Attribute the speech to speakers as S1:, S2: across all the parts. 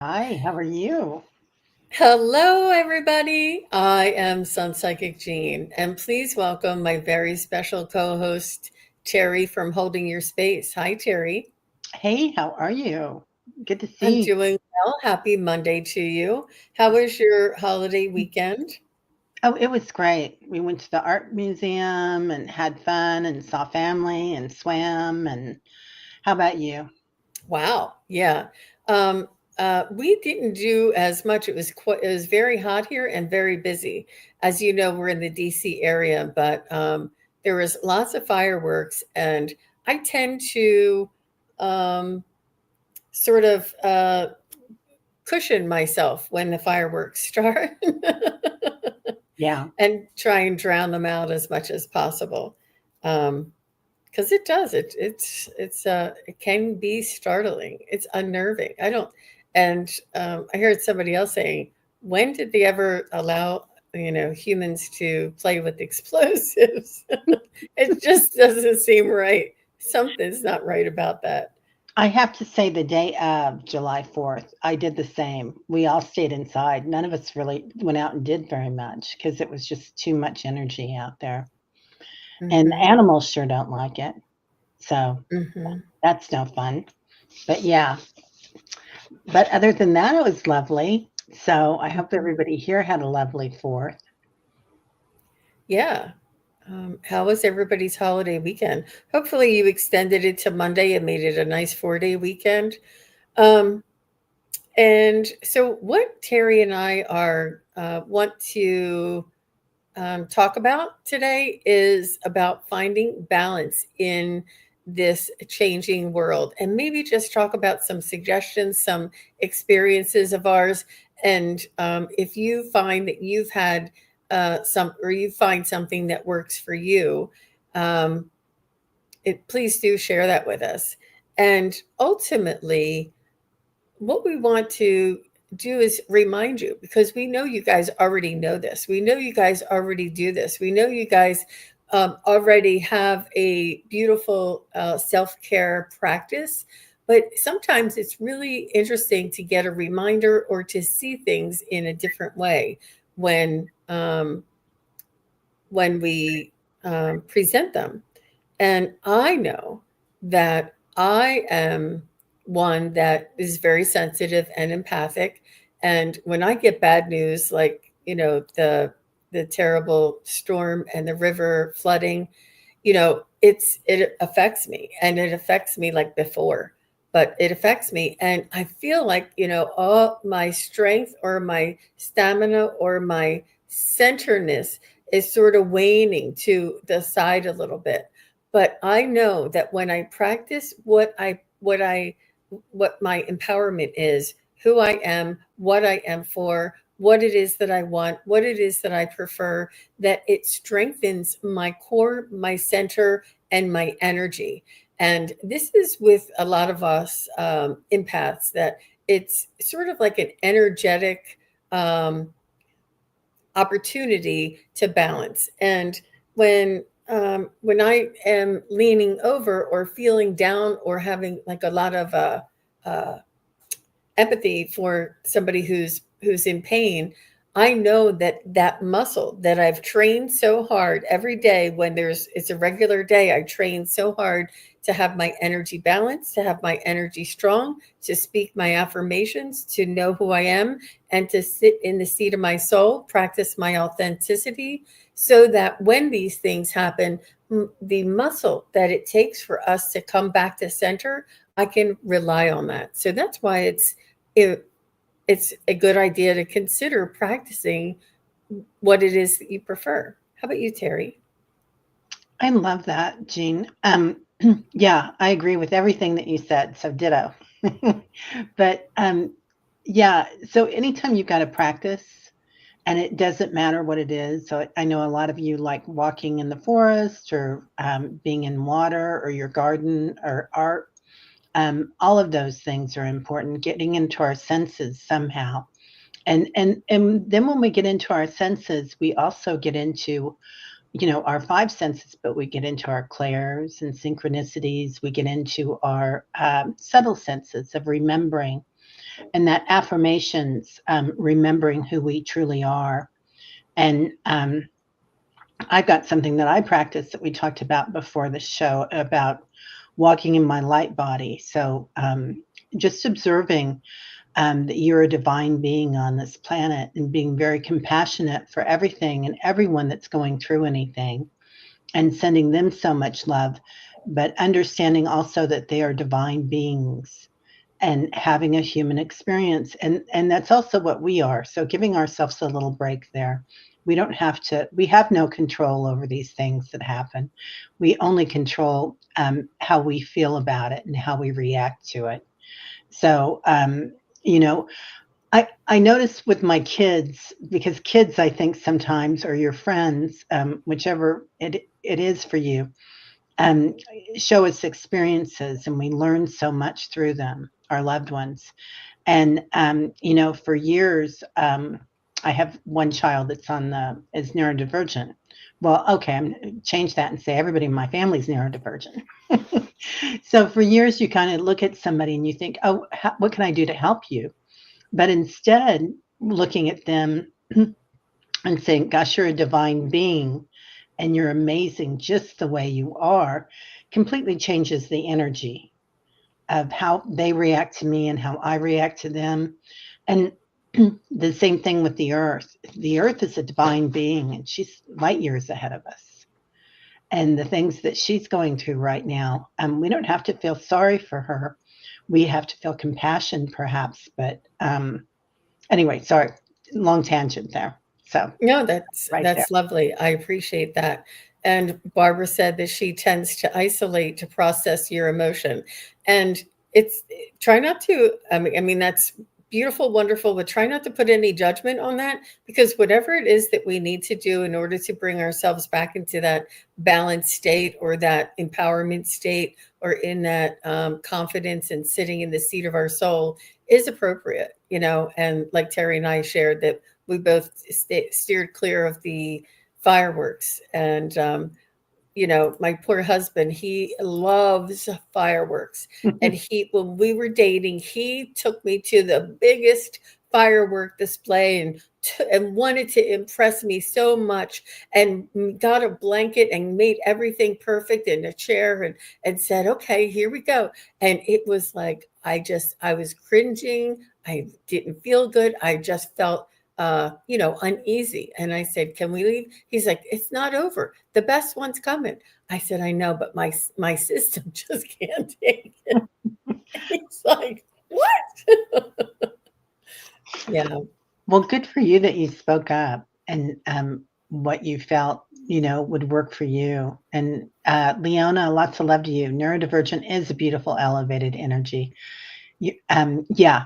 S1: Hi, how are you?
S2: Hello, everybody. I am Sun Psychic Jean, and please welcome my very special co host, Terry from Holding Your Space. Hi, Terry.
S1: Hey, how are you? Good to
S2: I'm
S1: see you.
S2: doing well. Happy Monday to you. How was your holiday weekend?
S1: Oh, it was great. We went to the art museum and had fun and saw family and swam. And how about you?
S2: Wow. Yeah. Um, we didn't do as much. It was very hot here and very busy. As you know, we're in the DC area, but there was lots of fireworks, and I tend to um, sort of cushion myself when the fireworks start
S1: Yeah,
S2: and try and drown them out as much as possible. Um, because it does it can be startling, it's unnerving. I don't and I heard somebody else saying, when did they ever allow humans to play with explosives? It just doesn't seem right. Something's not right about that.
S1: I have to say the day of July 4th, I did the same. We all stayed inside. None of us really went out and did very much because it was just too much energy out there. And
S2: Hmm.
S1: animals sure don't like it. So
S2: Hmm.
S1: that's no fun. But yeah, but other than that, it was lovely. So I hope
S2: Hmm.
S1: everybody here had a lovely fourth.
S2: Yeah. How was everybody's holiday weekend? Hopefully you extended it to Monday and made it a nice 4-day weekend. um, And so, what Terry and I are want to talk about today is about finding balance in this changing world, and maybe just talk about some suggestions, some experiences of ours. And if you find that you've had or you find something that works for you, um, please do share that with us. And ultimately, what we want to do is remind you, because we know you guys already know this. We know you guys already do this. We know you guys already have a beautiful self care practice. But sometimes it's really interesting to get a reminder or to see things in a different way when we present them. And I know that I am one that is very sensitive and empathic. And when I get bad news, like, the terrible storm and the river flooding, it affects me, and it affects me like before, but it affects me. And I feel like, all my strength or my stamina or my centerness is sort of waning to the side a little bit. But I know that when I practice what my empowerment is, who I am, what I am for, what it is that I want, what it is that I prefer, that it strengthens my core, my center, and my energy. And this is with a lot of us empaths, that it's sort of like an energetic um, opportunity to balance. And when I am leaning over or feeling down or having like a lot of uh, empathy for somebody who's in pain, I know that that muscle that I've trained so hard every day, when there's it's a regular day, I train so hard to have my energy balanced, to have my energy strong, to speak my affirmations, to know who I am, and to sit in the seat of my soul, practice my authenticity, so that when these things happen, the muscle that it takes for us to come back to center, I can rely on that. So that's why it, it's a good idea to consider practicing what it is that you prefer. How about you, Terry?
S1: I love that, Jean. Yeah, I agree with everything that you said. So ditto. But yeah, so anytime you've got to practice, and it doesn't matter what it is. So I know a lot of you like walking in the forest or being in water or your garden or art. All of those things are important. Getting into our senses somehow, and then when we get into our senses, we also get into our five senses, but we get into our clairs and synchronicities. We get into our subtle senses of remembering. And that affirmations, remembering who we truly are. And I've got something that I practice that we talked about before the show about walking in my light body. So just observing that you're a divine being on this planet and being very compassionate for everything and everyone that's going through anything and sending them so much love, but understanding also that they are divine beings and having a human experience. And that's also what we are. So giving ourselves a little break there. We don't have to, we have no control over these things that happen. We only control how we feel about it and how we react to it. So, you know, I notice with my kids, because kids, I think sometimes, or your friends, whichever it is for you, um, show us experiences and we learn so much through them, our loved ones. And, for years, I have one child that's is neurodivergent. Well, okay, I'm change that and say everybody in my family's neurodivergent. So for years, you kind of look at somebody and you think, oh, what can I do to help you? But instead, looking at them and saying, gosh, you're a divine being and you're amazing just the way you are, completely changes the energy of how they react to me and how I react to them. And the same thing with the earth. The earth is a divine being and she's light years ahead of us. And the things that she's going through right now, we don't have to feel sorry for her. We have to feel compassion, perhaps. But anyway, sorry, long tangent there. So
S2: No, that's
S1: right there.
S2: that's lovely. I appreciate that. And Barbara said that she tends to isolate to process your emotion. And it's try not to, I mean that's beautiful, wonderful, but try not to put any judgment on that because whatever it is that we need to do in order to bring ourselves back into that balanced state or that empowerment state or in that confidence and sitting in the seat of our soul is appropriate, and like Teri and I shared that we both steered clear of the fireworks. And, my poor husband, he loves fireworks. And when we were dating, he took me to the biggest firework display and wanted to impress me so much and got a blanket and made everything perfect in a chair and said, okay, here we go. And it was like, I was cringing. I didn't feel good. I just felt uneasy. And I said, can we leave? He's like, it's not over. The best one's coming. I said, I know, but my system just can't take it. He's like, what? Yeah.
S1: Well, good for you that you spoke up and what you felt, would work for you. And Leona, lots of love to you. Neurodivergent is a beautiful, elevated energy. Yeah,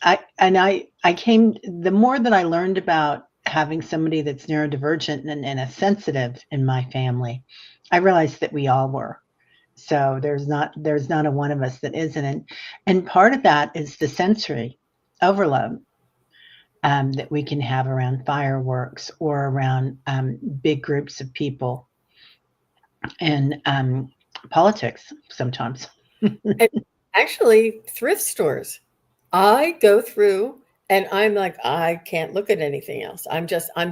S1: I came, the more that I learned about having somebody that's neurodivergent and a sensitive in my family, I realized that we all were. So there's not a one of us that isn't. And part of that is the sensory overload that we can have around fireworks or around big groups of people and politics sometimes.
S2: And actually, thrift stores. I go through and I'm like, I can't look at anything else. I'm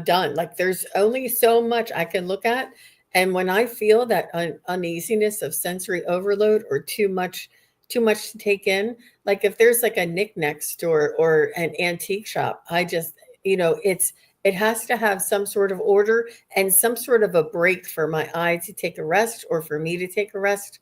S2: done. Like, there's only so much I can look at. And when I feel that uneasiness of sensory overload or too much to take in, like if there's like a knickknack store or an antique shop, I just, it has to have some sort of order and some sort of a break for my eye to take a rest or for me to take a rest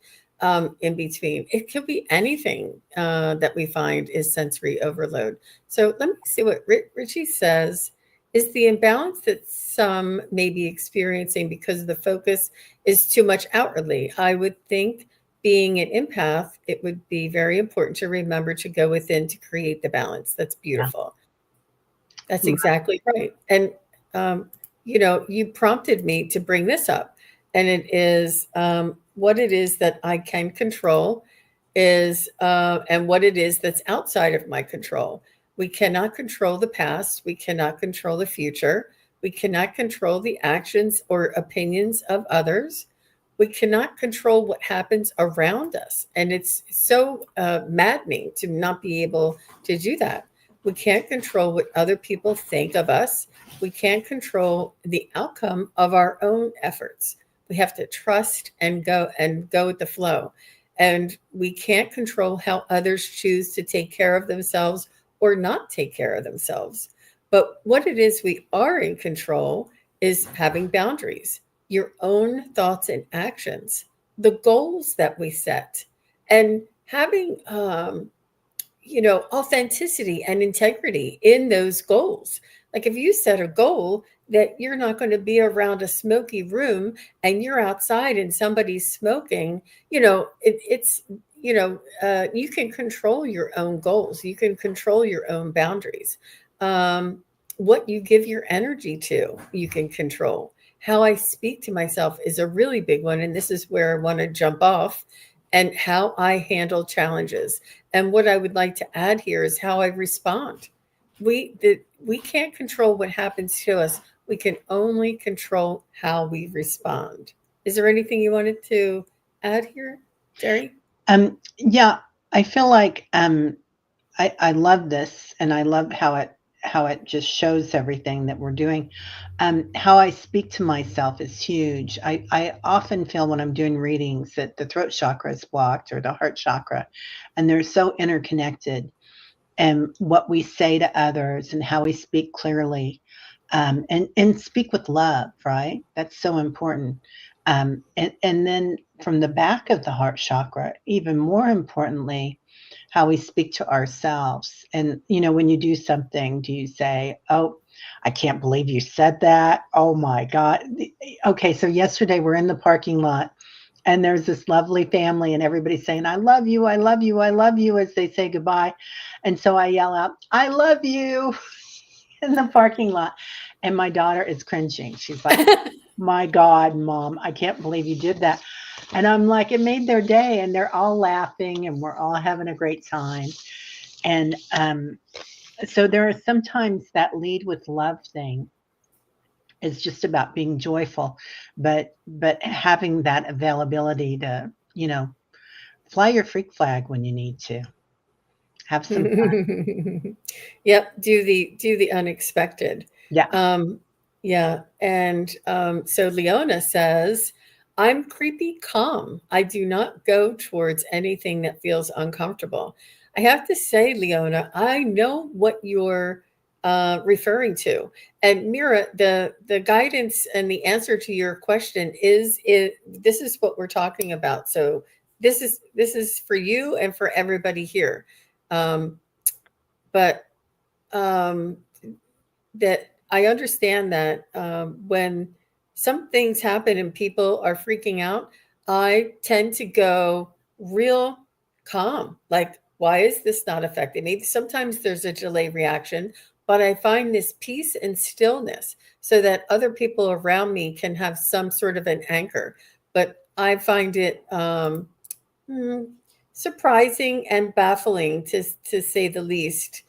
S2: in between. It could be anything that we find is sensory overload. So let me see what Richie says. Is the imbalance that some may be experiencing because the focus is too much outwardly? I would think, being an empath, it would be very important to remember to go within to create the balance. That's beautiful. That's exactly right. And, you prompted me to bring this up. And it is what it is that I can control and what it is that's outside of my control. We cannot control the past. We cannot control the future. We cannot control the actions or opinions of others. We cannot control what happens around us. And it's so maddening to not be able to do that. We can't control what other people think of us. We can't control the outcome of our own efforts. We have to trust and go with the flow. And we can't control how others choose to take care of themselves or not take care of themselves. But what it is we are in control is having boundaries, your own thoughts and actions, the goals that we set, and having authenticity and integrity in those goals. Like if you set a goal that you're not going to be around a smoky room and you're outside and somebody's smoking, you can control your own goals. You can control your own boundaries. What you give your energy to, you can control. How I speak to myself is a really big one. And this is where I want to jump off, and how I handle challenges. And what I would like to add here is how I respond. We can't control what happens to us. We can only control how we respond. Is there anything you wanted to add here, Teri?
S1: Yeah, I feel like I love this, and I love how it just shows everything that we're doing. How I speak to myself is huge. I often feel when I'm doing readings that the throat chakra is blocked, or the heart chakra, and they're so interconnected. And what we say to others and how we speak clearly, and speak with love, right? That's so important. And then from the back of the heart chakra, even more importantly, how we speak to ourselves. And, when you do something, do you say, "Oh, I can't believe you said that. Oh my God." Okay, so yesterday we're in the parking lot, and there's this lovely family, and everybody's saying, "I love you, I love you, I love you," as they say goodbye. And so I yell out, "I love you," in the parking lot. And my daughter is cringing. She's like, "My God, Mom, I can't believe you did that." And I'm like, it made their day, and they're all laughing, and we're all having a great time. And so there are sometimes that lead with love thing is just about being joyful, but having that availability to, fly your freak flag when you need to. Have some fun.
S2: Yep, do the unexpected.
S1: Yeah.
S2: Yeah, and so Leona says, "I'm creepy calm. I do not go towards anything that feels uncomfortable." I have to say, Leona, I know what you're referring to. And Mira, the guidance and the answer to your question is it. This is what we're talking about. So this is for you and for everybody here. Um, but that I understand that when some things happen and people are freaking out, I tend to go real calm. Like, why is this not affecting me? Sometimes there's a delay reaction, but I find this peace and stillness so that other people around me can have some sort of an anchor. But I find it hmm, surprising and baffling, to say the least,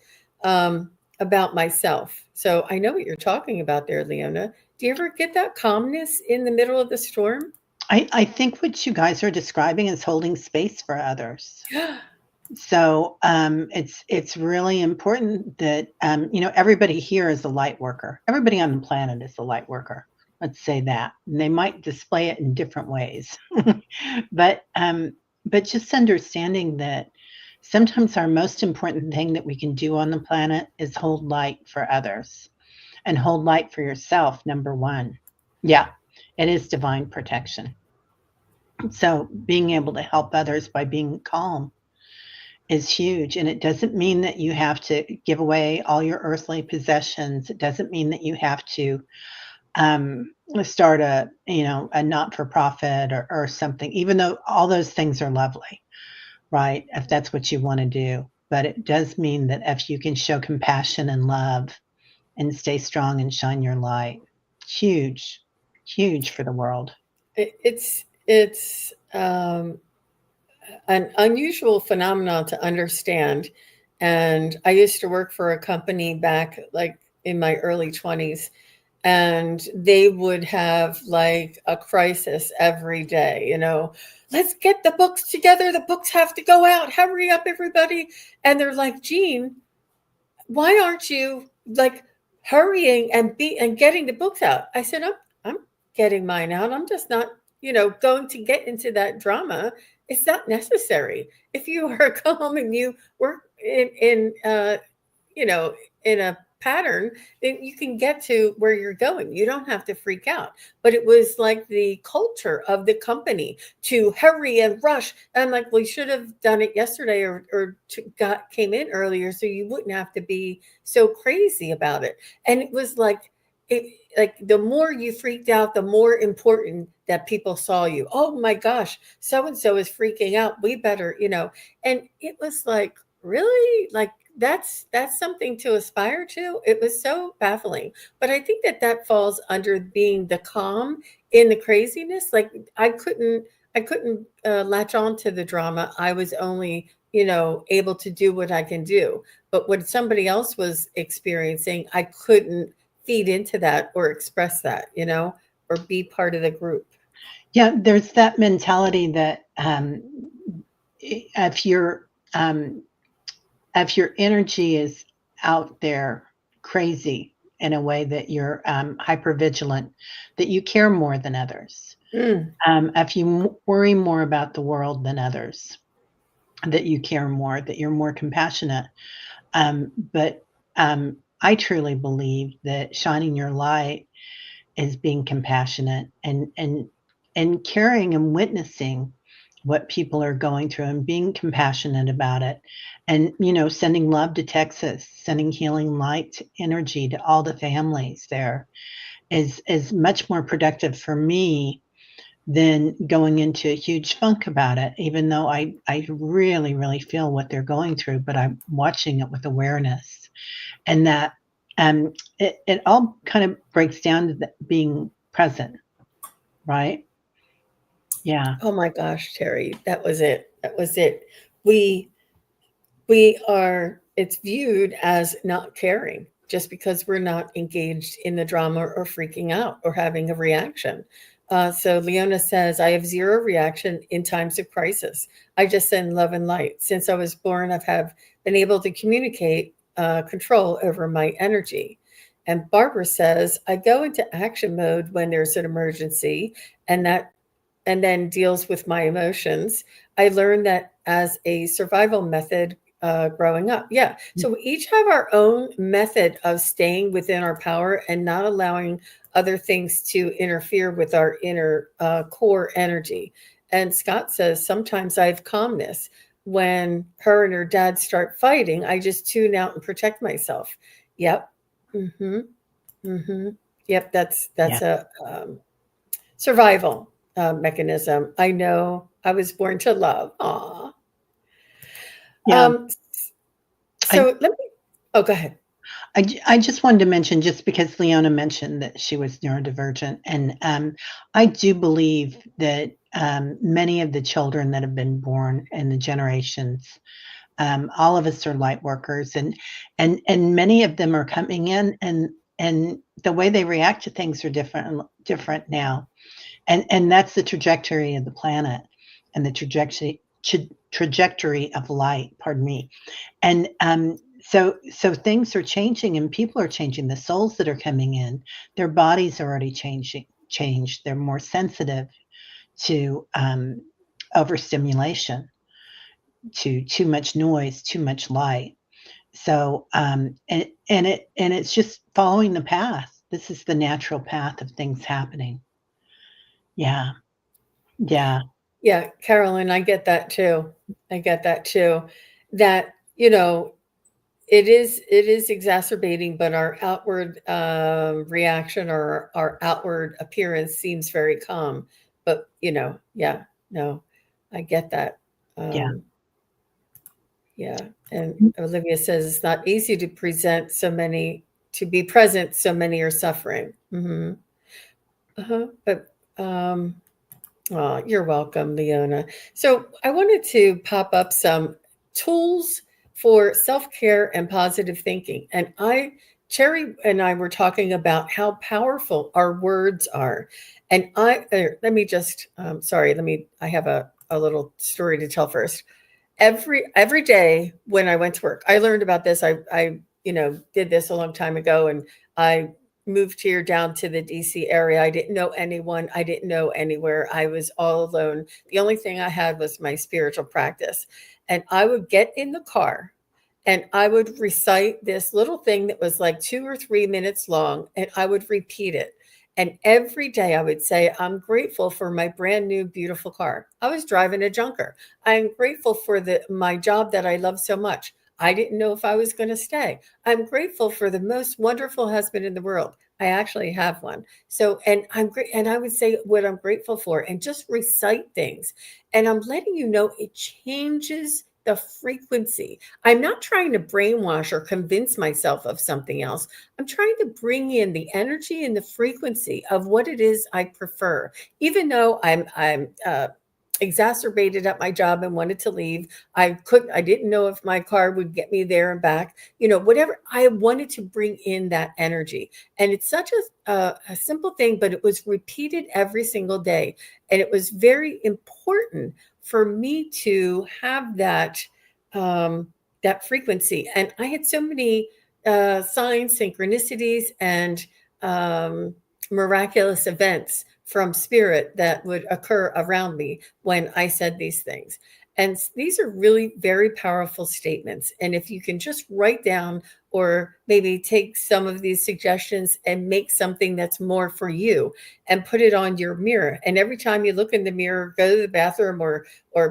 S2: about myself. So I know what you're talking about there, Leona. Do you ever get that calmness in the middle of the storm?
S1: I think what you guys are describing is holding space for others. So it's really important that everybody here is a light worker. Everybody on the planet is a light worker. Let's say that. And they might display it in different ways, but just understanding that sometimes our most important thing that we can do on the planet is hold light for others, and hold light for yourself. Number one, yeah, it is divine protection. So being able to help others by being calm is huge. And it doesn't mean that you have to give away all your earthly possessions. It doesn't mean that you have to start a not-for-profit, or something, even though all those things are lovely, right? If that's what you want to do. But it does mean that if you can show compassion and love and stay strong and shine your light, huge, huge for the world.
S2: It's an unusual phenomenon to understand. And I used to work for a company back like in my early 20s. and they would have like a crisis every day, let's get the books together. The books have to go out. Hurry up, everybody. And they're like, Jean, why aren't you like hurrying and getting the books out? I said, I'm getting mine out. I'm just not, going to get into that drama. It's not necessary. If you are calm and you work you know, in a pattern, then you can get to where you're going. You don't have to freak out. But it was like the culture of the company to hurry and rush. And I'm like, well, you should have done it yesterday or came in earlier so you wouldn't have to be so crazy about it. And it was like, the more you freaked out, the more important that people saw you. Oh my gosh, so and so is freaking out. We better, And it was like, really? Like that's something to aspire to? It was so baffling. But I think that falls under being the calm in the craziness. Like I couldn't latch on to the drama. I was only, able to do what I can do. But what somebody else was experiencing, I couldn't feed into that or express that, or be part of the group.
S1: Yeah, there's that mentality that if your energy is out there crazy in a way that you're hyper vigilant, that you care more than others. If you worry more about the world than others, that you care more, that you're more compassionate. But I truly believe that shining your light is being compassionate and caring and witnessing what people are going through and being compassionate about it. And, sending love to Texas, sending healing light energy to all the families there is much more productive for me than going into a huge funk about it, even though I really, really feel what they're going through, but I'm watching it with awareness. And that it all kind of breaks down to being present, right? Yeah.
S2: Oh my gosh, Teri, that was it. That was it. We are, it's viewed as not caring just because we're not engaged in the drama or freaking out or having a reaction. So Leona says, I have zero reaction in times of crisis. I just send love and light. Since I was born, have been able to communicate control over my energy. And Barbara says, I go into action mode when there's an emergency and then deals with my emotions. I learned that as a survival method growing up. Yeah. So we each have our own method of staying within our power and not allowing other things to interfere with our inner core energy. And Scott says, sometimes I have calmness. When her and her dad start fighting, I just tune out and protect myself. Yep. Mm-hmm. Mm-hmm. Yep. That's
S1: Yeah.
S2: a survival mechanism. I know I was born to love. Aw.
S1: Yeah.
S2: So
S1: I,
S2: let me, oh, go ahead.
S1: I just wanted to mention, just because Leona mentioned that she was neurodivergent, and I do believe that many of the children that have been born in the generations, all of us are light workers, and many of them are coming in, and the way they react to things are different now, and that's the trajectory of the planet and the trajectory of light. Pardon me. And so things are changing and people are changing. The souls that are coming in, their bodies are already changed. They're more sensitive to overstimulation, to too much noise, too much light. So and it's just following the path. This is the natural path of things happening. Yeah. Yeah.
S2: Yeah, Carolyn, I get that too. I get that too. That, it is exacerbating, but our outward reaction or our outward appearance seems very calm. But, yeah, no, I get that.
S1: Yeah.
S2: Yeah. And Olivia says it's not easy to be present, so many are suffering. Mm-hmm. But oh, you're welcome, Leona. So I wanted to pop up some tools for self-care and positive thinking. And I Cherry and I were talking about how powerful our words are. And let me just, sorry, I have a little story to tell first. Every day when I went to work, I learned about this. I did this a long time ago, and I moved here down to the DC area. I didn't know anyone. I didn't know anywhere. I was all alone. The only thing I had was my spiritual practice. And I would get in the car and I would recite this little thing that was like 2 or 3 minutes long, and I would repeat it. And every day I would say, I'm grateful for my brand new, beautiful car. I was driving a junker. I'm grateful for my job that I love so much. I didn't know if I was going to stay. I'm grateful for the most wonderful husband in the world. I actually have one. So, and I'm great. And I would say what I'm grateful for and just recite things. And I'm letting you know it changes the frequency. I'm not trying to brainwash or convince myself of something else. I'm trying to bring in the energy and the frequency of what it is I prefer. Even though I'm exacerbated at my job and wanted to leave, I didn't know if my car would get me there and back. Whatever. I wanted to bring in that energy, and it's such a simple thing, but it was repeated every single day, and it was very important for me to have that frequency. And I had so many signs, synchronicities, and miraculous events from spirit that would occur around me when I said these things. And these are really very powerful statements. And if you can just write down or maybe take some of these suggestions and make something that's more for you and put it on your mirror. And every time you look in the mirror, go to the bathroom or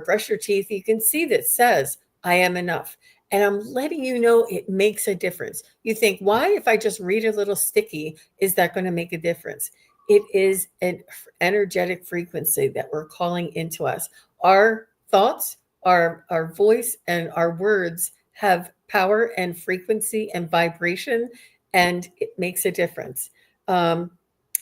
S2: brush your teeth, you can see that says, I am enough. And I'm letting you know it makes a difference. You think, why, if I just read a little sticky, is that going to make a difference? It is an energetic frequency that we're calling into us. Our thoughts, our voice, and our words have power and frequency and vibration, and it makes a difference. I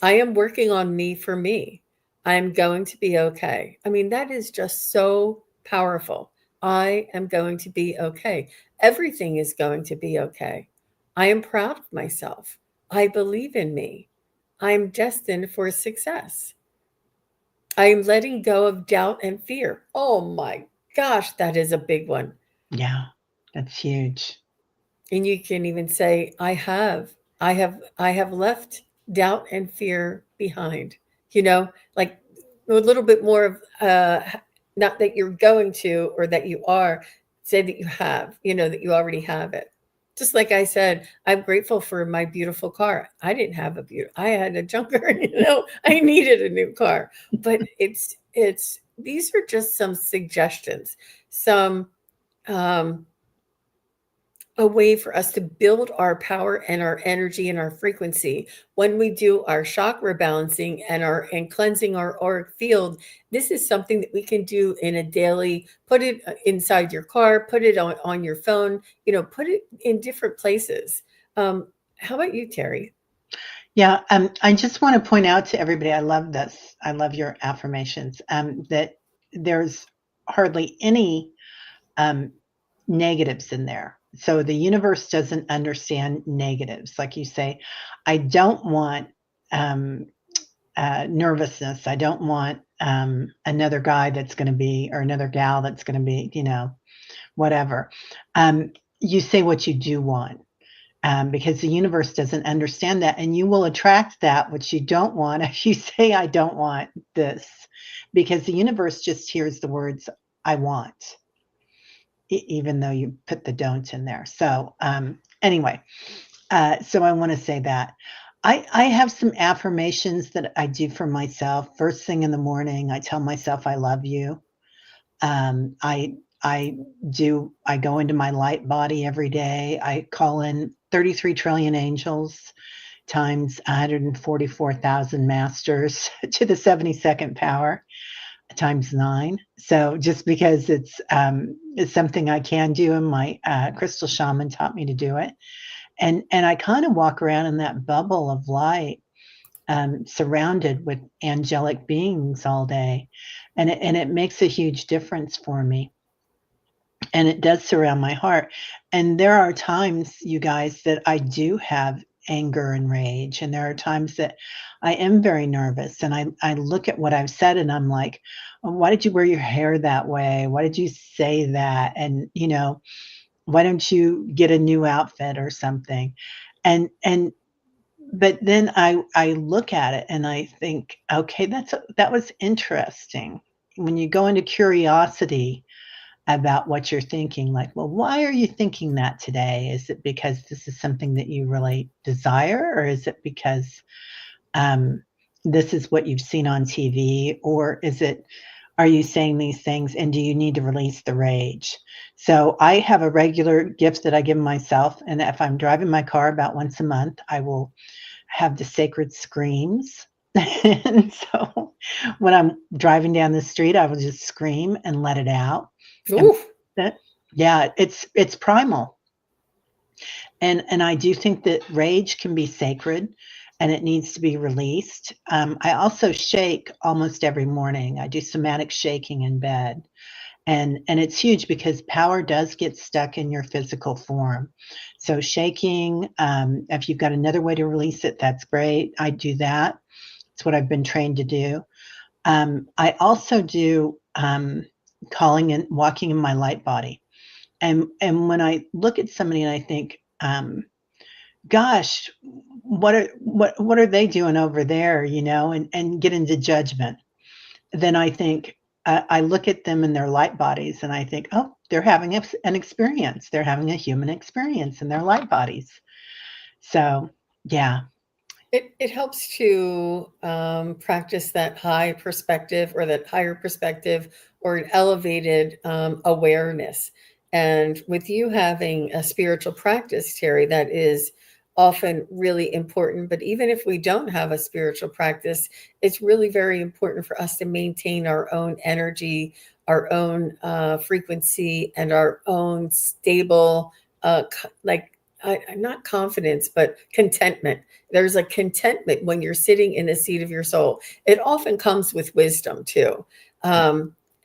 S2: am working on me for me. I'm going to be okay. I mean, that is just so powerful. I am going to be okay. Everything is going to be okay. I am proud of myself. I believe in me. I'm destined for success. I'm letting go of doubt and fear. Oh my gosh, that is a big one.
S1: Yeah, that's huge.
S2: And you can even say, I have left doubt and fear behind. Like a little bit more of not that you're going to or that you are, say that you have, that you already have it. Just like I said, I'm grateful for my beautiful car. I didn't have I had a junker, I needed a new car. But these are just some suggestions, some a way for us to build our power and our energy and our frequency when we do our chakra balancing and cleansing our auric field. This is something that we can do in a daily. Put it inside your car, put it on your phone, put it in different places. How about you, Teri?
S1: Yeah, I just want to point out to everybody, I love this. I love your affirmations. That there's hardly any negatives in there. So the universe doesn't understand negatives. Like you say, I don't want nervousness. I don't want another guy that's going to be, or another gal that's going to be, whatever. You say what you do want. Because the universe doesn't understand that, and you will attract that which you don't want if you say, I don't want this, because the universe just hears the words, I want, even though you put the don't in there. So anyway, so I want to say that I have some affirmations that I do for myself. First thing in the morning, I tell myself I love you. I go into my light body every day. I call in 33 trillion angels times 144,000 masters to the 72nd power times 9. So just because it's something I can do, and my crystal shaman taught me to do it. And I kind of walk around in that bubble of light, surrounded with angelic beings all day. And it makes a huge difference for me. and it does surround my heart. And there are times, you guys, that I do have anger and rage, and there are times that I am very nervous, and I look at what I've said and I'm like, "Oh, why did you wear your hair that way? Why did you say that? And, why don't you get a new outfit or something?" And but then I look at it and I think, "Okay, that was interesting." When you go into curiosity about what you're thinking, like, "Well, why are you thinking that today? Is it because this is something that you really desire, or is it because, um, this is what you've seen on TV, or are you saying these things, and do you need to release the rage?" So I have a regular gift that I give myself, and if I'm driving my car about once a month, I will have the sacred screams. And so when I'm driving down the street, I will just scream and let it out. And
S2: Ooh.
S1: that, yeah, it's primal. And I do think that rage can be sacred and it needs to be released. I also shake almost every morning. I do somatic shaking in bed. And it's huge because power does get stuck in your physical form. So shaking, if you've got another way to release it, that's great. I do that. It's what I've been trained to do. I also do calling and walking in my light body. And when I look at somebody and I think, gosh, what are they doing over there, and get into judgment, then I think, I look at them in their light bodies and I think, oh, they're having an experience. They're having a human experience in their light bodies. So, yeah,
S2: It helps to practice that high perspective or that higher perspective or an elevated awareness. And with you having a spiritual practice, Terry, that is often really important. But even if we don't have a spiritual practice, it's really very important for us to maintain our own energy, our own frequency, and our own stable, like, not confidence, but contentment. There's a contentment when you're sitting in the seat of your soul. It often comes with wisdom too.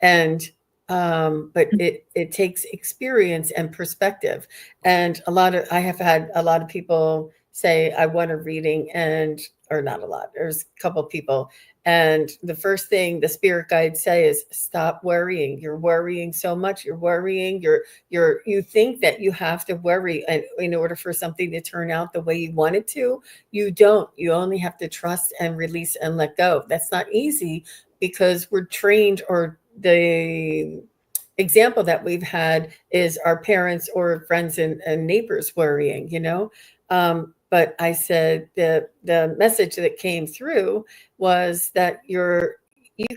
S2: And but it takes experience and perspective. And I have had a lot of people say, I want a reading, and or not a lot. There's a couple of people. And the first thing the spirit guides say is, stop worrying. You're worrying so much. You're worrying. You think that you have to worry in order for something to turn out the way you want it to. You don't. You only have to trust and release and let go. That's not easy because we're trained, or the example that we've had is our parents or friends and neighbors worrying. But I said the message that came through was that you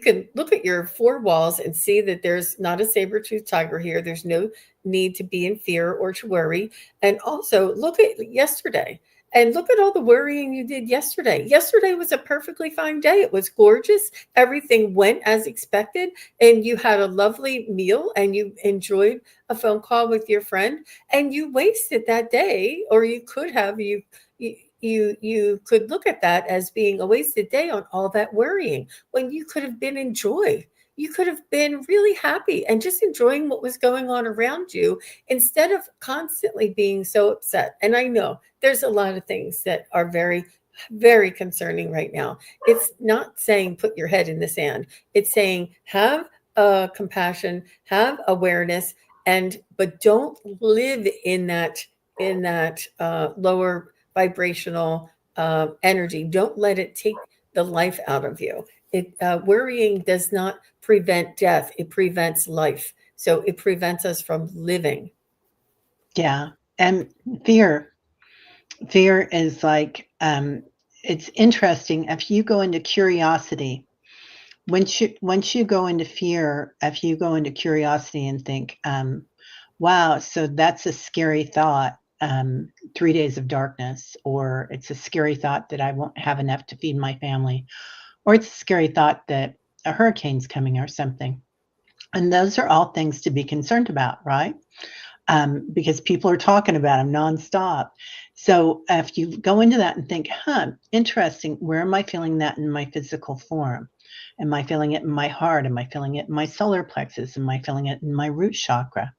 S2: can look at your four walls and see that there's not a saber-toothed tiger here. There's no need to be in fear or to worry. And also look at yesterday. And look at all the worrying you did yesterday. Yesterday was a perfectly fine day. It was gorgeous. Everything went as expected. And you had a lovely meal and you enjoyed a phone call with your friend. And you wasted that day, or you could have, you could look at that as being a wasted day on all that worrying when you could have been in joy. You could have been really happy and just enjoying what was going on around you instead of constantly being so upset. And I know there's a lot of things that are very, very concerning right now. It's not saying put your head in the sand. It's saying have compassion, have awareness, but don't live in that lower vibrational energy. Don't let it take the life out of you. Worrying does not prevent death. It prevents life. So it prevents us from living.
S1: yeah. And fear is like, it's interesting. If you go into curiosity, once you go into fear, if you go into curiosity and think, wow, so that's a scary thought, 3 days of darkness, or it's a scary thought that I won't have enough to feed my family, or it's a scary thought that a hurricane's coming or something. And those are all things to be concerned about, right? Because people are talking about them nonstop. So if you go into that and think, interesting, where am I feeling that in my physical form? Am I feeling it in my heart? Am I feeling it in my solar plexus? Am I feeling it in my root chakra?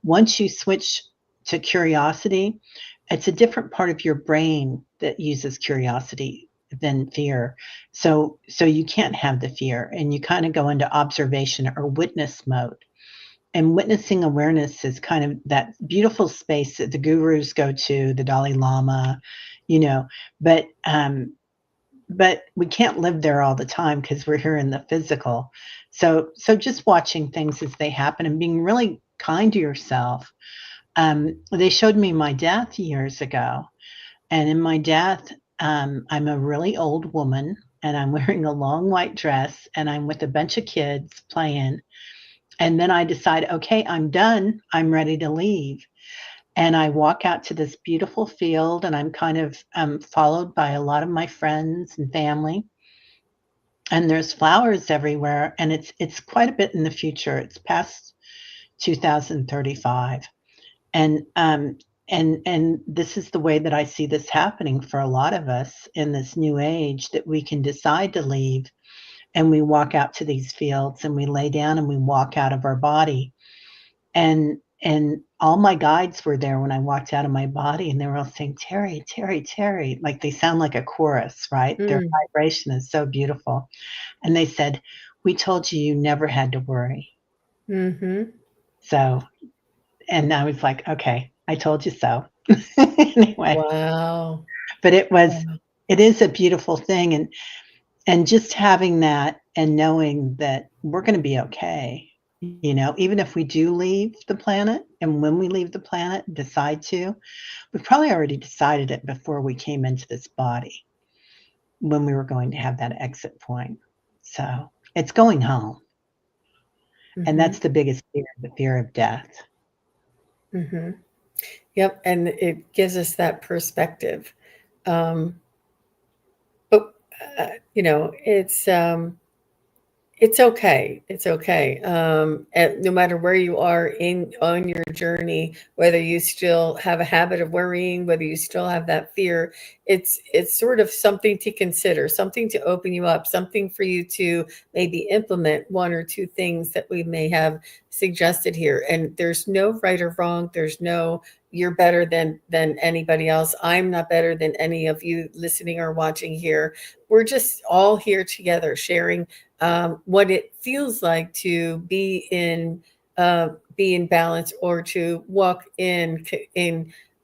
S1: Once you switch to curiosity, it's a different part of your brain that uses curiosity than fear. So you can't have the fear, and you kind of go into observation or witness mode. And witnessing awareness is kind of that beautiful space that the gurus go to, the Dalai Lama, you know, but but we can't live there all the time because we're here in the physical. So just watching things as they happen and being really kind to yourself. They showed me my death years ago, and in my death, I'm a really old woman, and I'm wearing a long white dress, and I'm with a bunch of kids playing. And then I decide, okay, I'm done. I'm ready to leave. And I walk out to this beautiful field, and I'm kind of followed by a lot of my friends and family. And there's flowers everywhere, and it's quite a bit in the future. It's past 2035, and this is the way that I see this happening for a lot of us in this new age, that we can decide to leave, and we walk out to these fields, and we lay down, and we walk out of our body. And all my guides were there when I walked out of my body, and they were all saying, "Teri, Teri, Teri," like they sound like a chorus, right? Their
S2: Mm.
S1: vibration is so beautiful. And they said, "We told you never had to worry."
S2: Mm-hmm.
S1: So, and I was like, "Okay, I told you so." Anyway,
S2: Wow.
S1: but
S2: Wow.
S1: it is a beautiful thing, and just having that and knowing that we're going to be okay. Even if we do leave the planet, and when we leave the planet, decide to, we probably already decided it before we came into this body, when we were going to have that exit point. So it's going home. And
S2: Mm-hmm.
S1: that's the biggest fear, the fear of death.
S2: Mm-hmm. Yep. And it gives us that perspective. Um, but, it's okay. It's okay. And no matter where you are in on your journey, whether you still have a habit of worrying, whether you still have that fear, it's sort of something to consider, something to open you up, something for you to maybe implement one or two things that we may have suggested here. And there's no right or wrong. There's no you're better than anybody else. I'm not better than any of you listening or watching here. We're just all here together sharing what it feels like to be in balance, or to walk in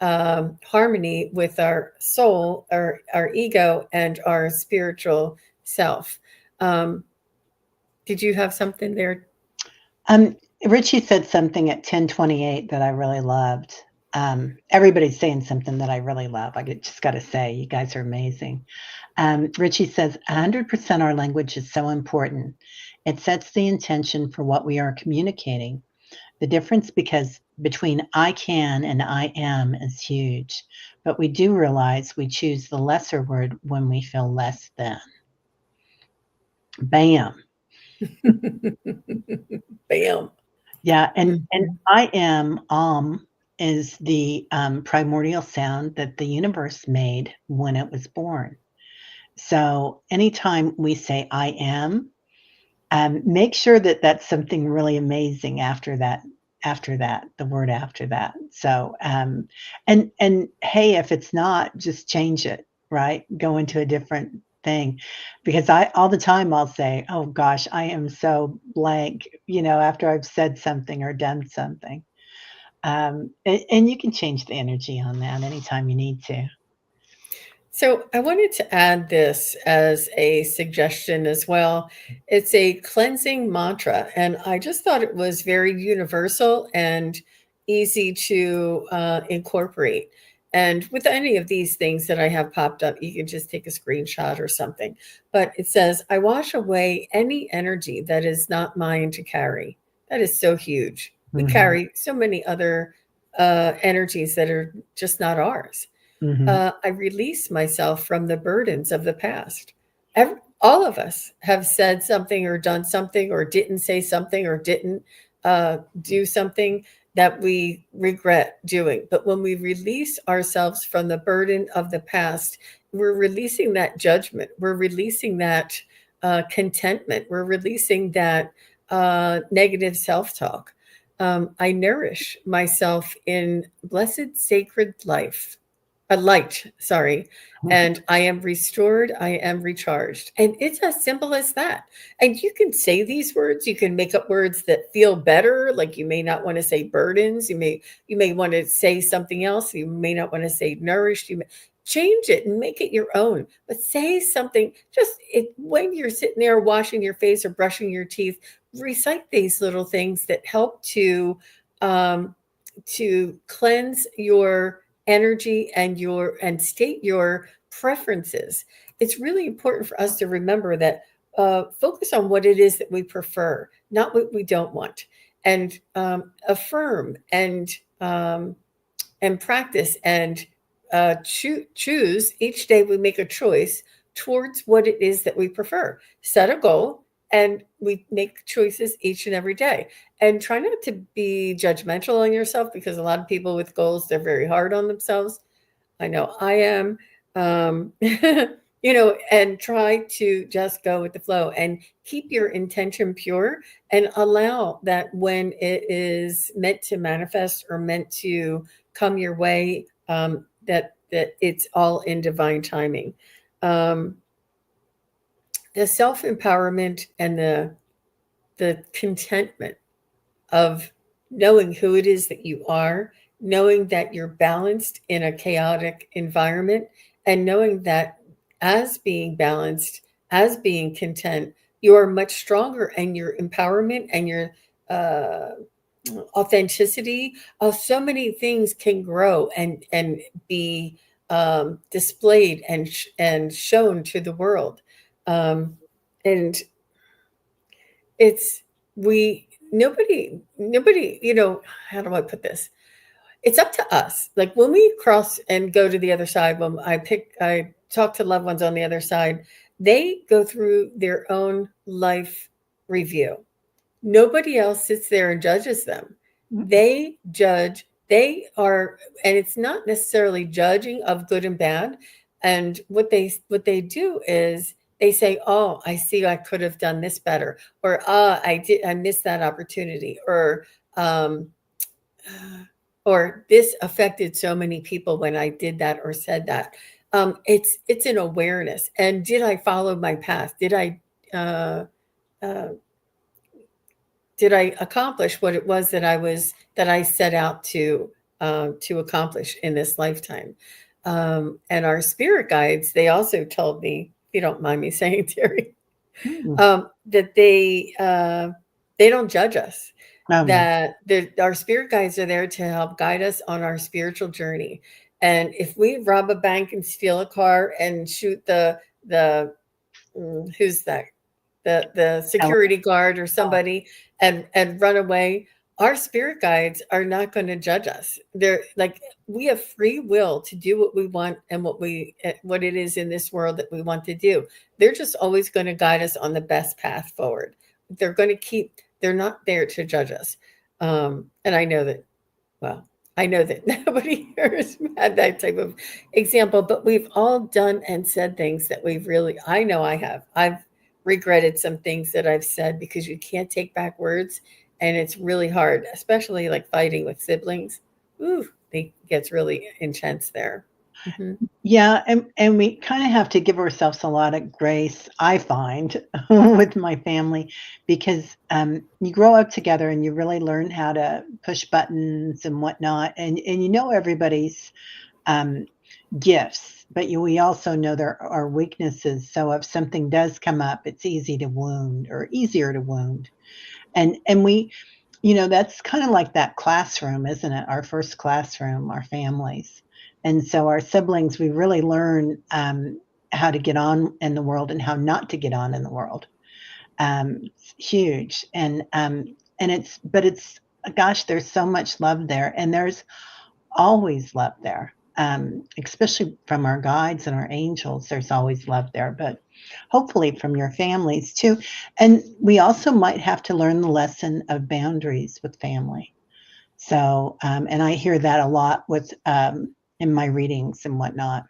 S2: harmony with our soul, our ego, and our spiritual self. Um, did you have something there?
S1: Um, Richie said something at 10:28 that I really loved. Everybody's saying something that I really love. Just got to say, you guys are amazing. Richie says, 100% our language is so important. It sets the intention for what we are communicating. The difference between I can and I am is huge, but we do realize we choose the lesser word when we feel less than. Bam.
S2: Bam.
S1: Yeah, and
S2: Mhm.
S1: I am is the primordial sound that the universe made when it was born. So anytime we say I am, make sure that that's something really amazing after that, the word after that. So and hey, if it's not, just change it, right? Go into a different thing, because I all the time I'll say, "Oh gosh, I am so blank," after I've said something or done something. And you can change the energy on that anytime you need to.
S2: So I wanted to add this as a suggestion as well. It's a cleansing mantra, and I just thought it was very universal and easy to incorporate. And with any of these things that I have popped up, you can just take a screenshot or something. But it says, I wash away any energy that is not mine to carry. That is so huge. We
S1: Mhm,
S2: carry so many other energies that are just not ours.
S1: mhm,
S2: I release myself from the burdens of the past. All of us have said something or done something or didn't say something or didn't do something that we regret doing. But when we release ourselves from the burden of the past, we're releasing that judgment. We're releasing that. contentment. We're releasing that negative self-talk. I nourish myself in blessed sacred light, sorry, and I am restored, I am recharged. And it's as simple as that. And you can say these words, you can make up words that feel better, like you may not want to say burdens, you may want to say something else, you may not want to say nourished, you may change it and make it your own. But say something, when you're sitting there washing your face or brushing your teeth, recite these little things that help um, to cleanse your energy and state your preferences. It's really important for us to remember that focus on what it is that we prefer, not what we don't want, and affirm and practice and choose each day. We make a choice towards what it is that we prefer. Set a goal, and we make choices each and every day. And try not to be judgmental on yourself, because a lot of people with goals, they're very hard on themselves. I know I am. And try to just go with the flow and keep your intention pure, and allow that when it is meant to manifest or meant to come your way, that it's all in divine timing. Um, the self-empowerment and the contentment of knowing who it is that you are, knowing that you're balanced in a chaotic environment, and knowing that as being balanced, as being content, you are much stronger, and your empowerment and your uh, authenticity of so many things can grow and be displayed and shown to the world. And it's we nobody, how do I put this? It's up to us. Like when we cross and go to the other side, when I talk to loved ones on the other side, they go through their own life review. Nobody else sits there and judges them. They judge. And it's not necessarily judging of good and bad. And what they do is they say, "Oh, I see. I could have done this better," or I missed that opportunity," um, or "This affected so many people when I did that or said that." It's an awareness. And did I follow my path? Uh, uh, did I accomplish what it was that I set out to accomplish in this lifetime? And our spirit guides, they also told me, if you don't mind me saying, Terry,
S1: Mm.
S2: that they don't judge us.
S1: Oh, no.
S2: That our spirit guides are there to help guide us on our spiritual journey. And if we rob a bank and steal a car and shoot the who's that, the
S1: Oh,
S2: security guard or
S1: oh.
S2: somebody, and run away, our spirit guides are not going to judge us. They're like, we have free will to do what we want and what it is in this world that we want to do. They're just always going to guide us on the best path forward. They're not there to judge us. And I know that nobody here has had that type of example, but we've all done and said things that I know I have. I've regretted some things that I've said, because you can't take back words, and it's really hard, especially like fighting with siblings. Ooh, it gets really intense there. Hmm.
S1: Yeah, and we kind of have to give ourselves a lot of grace, I find, with my family, because you grow up together and you really learn how to push buttons and whatnot, and everybody's um, gifts, but we also know there are weaknesses. So if something does come up, it's easy to wound or easier to wound, and we, that's kind of like that classroom, isn't it? Our first classroom, our families. And so our siblings, we really learn how to get on in the world and how not to get on in the world. It's huge. But it's, gosh, there's so much love there. And there's always love there, especially from our guides and our angels. There's always love there, but hopefully from your families too. And we also might have to learn the lesson of boundaries with family. So, and I hear that a lot with in my readings and whatnot.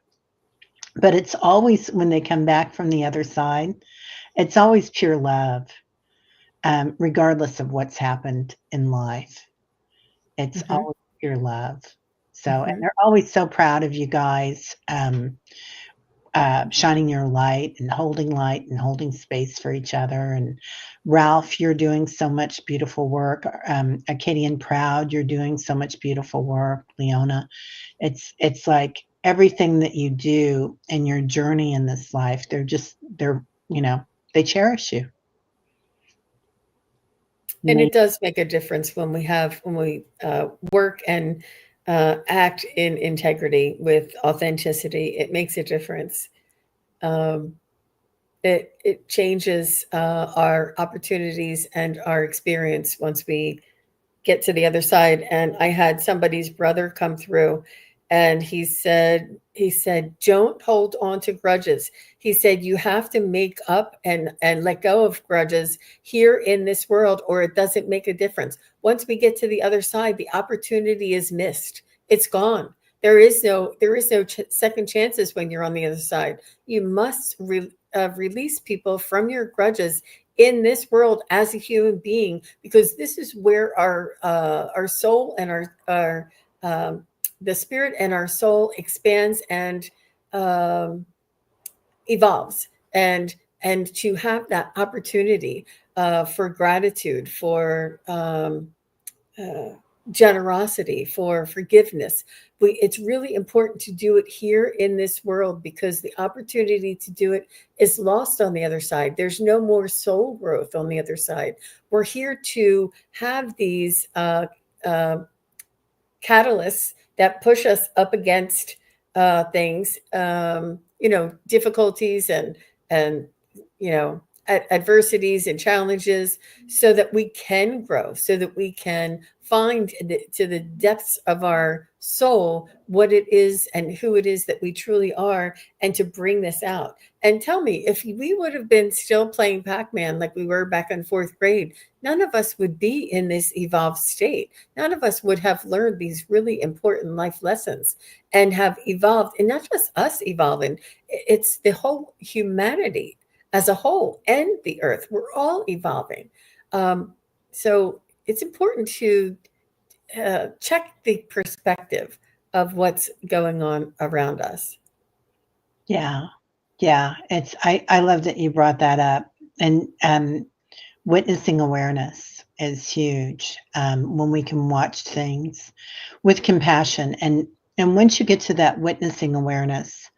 S1: But it's always when they come back from the other side it's always pure love, regardless of what's happened in life. It's
S2: Hmm.
S1: always pure love. So, and
S2: Hmm.
S1: they're always so proud of you guys, shining your light and holding space for each other. And Ralph, you're doing so much beautiful work. Acadian Proud, you're doing so much beautiful work. Leona, it's like everything that you do in your journey in this life, they're, you know, they cherish you.
S2: And
S1: They,
S2: it does make a difference when we work and act in integrity with authenticity. It makes a difference. Um, it changes our opportunities and our experience once we get to the other side. And I had somebody's brother come through, and he said don't hold on to grudges. He said you have to make up and let go of grudges here in this world, or it doesn't make a difference. Once we get to the other side, the opportunity is missed. It's gone. There is no second chances when you're on the other side. You must release people from your grudges in this world as a human being, because this is where our soul and our the spirit and our soul expands and um, evolves. And to have that opportunity for gratitude, for uh, generosity, for forgiveness. It's really important to do it here in this world, because the opportunity to do it is lost on the other side. There's no more soul growth on the other side. We're here to have these uh, catalysts that push us up against things, difficulties and adversities and challenges, so that we can grow, so that we can find to the depths of our soul what it is and who it is that we truly are, and to bring this out. And tell me, if we would have been still playing Pac-Man like we were back in fourth grade, none of us would be in this evolved state. None of us would have learned these really important life lessons and have evolved. And not just us evolving, it's the whole humanity as a whole and the earth. We're all evolving. Um, so it's important to check the perspective of what's going on around us.
S1: yeah, yeah. I love that you brought that up. And witnessing awareness is huge, when we can watch things with compassion. And once you get to that witnessing awareness,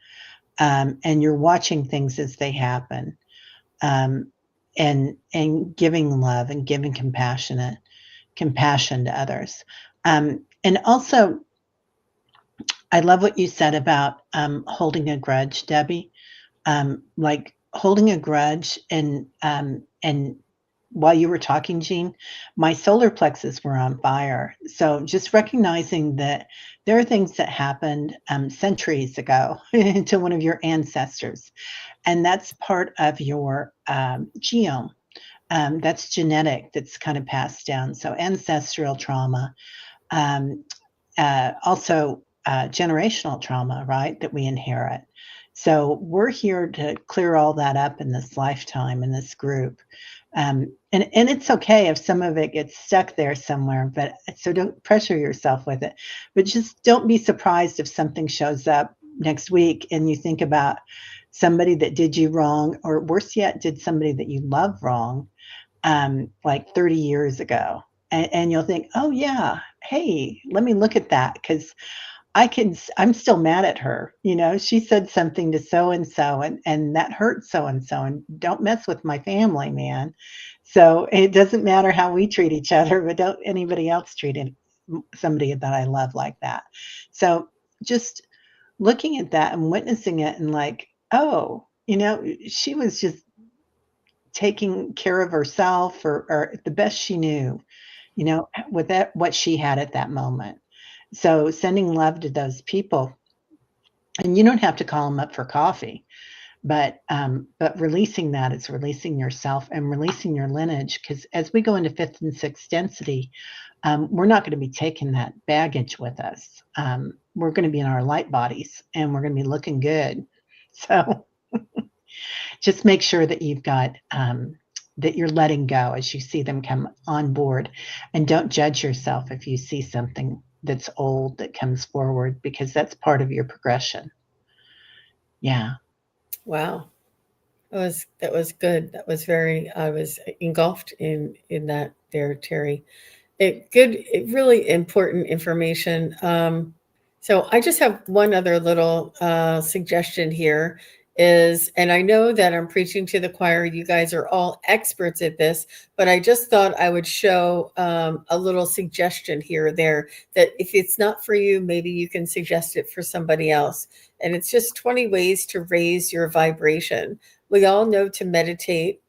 S1: and you're watching things as they happen, um, and giving love and giving compassion to others. And also, I love what you said about holding a grudge, Debbie. Like holding a grudge, and while you were talking, Jean, my solar plexus were on fire. So just recognizing that there are things that happened centuries ago to one of your ancestors, and that's part of your genome. That's genetic. That's kind of passed down. So ancestral trauma, um, also generational trauma, right? That we inherit. So we're here to clear all that up in this lifetime in this group. And it's okay if some of it gets stuck there somewhere, but so don't pressure yourself with it. But just don't be surprised if something shows up next week and you think about somebody that did you wrong, or worse yet, did somebody that you love wrong, like 30 years ago. And you'll think, oh, yeah, hey, let me look at that because I'm still mad at her. You know, she said something to so and so, and that hurt so and so, and don't mess with my family, man. So it doesn't matter how we treat each other, but don't anybody else treat somebody that I love like that. So just looking at that and witnessing it and like, oh, she was just taking care of herself or the best she knew, with that what she had at that moment. So sending love to those people, and you don't have to call them up for coffee, but releasing that is releasing yourself and releasing your lineage. Because as we go into fifth and sixth density, we're not going to be taking that baggage with us. We're going to be in our light bodies, and we're going to be looking good. So Just make sure that you've got that you're letting go as you see them come on board, and don't judge yourself if you see something that's old that comes forward, because that's part of your progression. Yeah.
S2: Wow. That was good. That was very I was engulfed in that there, Terry. Really important information. So I just have one other little suggestion here is, and I know that I'm preaching to the choir. You guys are all experts at this, but I just thought I would show a little suggestion here or there that if it's not for you, maybe you can suggest it for somebody else. And it's just 20 ways to raise your vibration. We all know to meditate.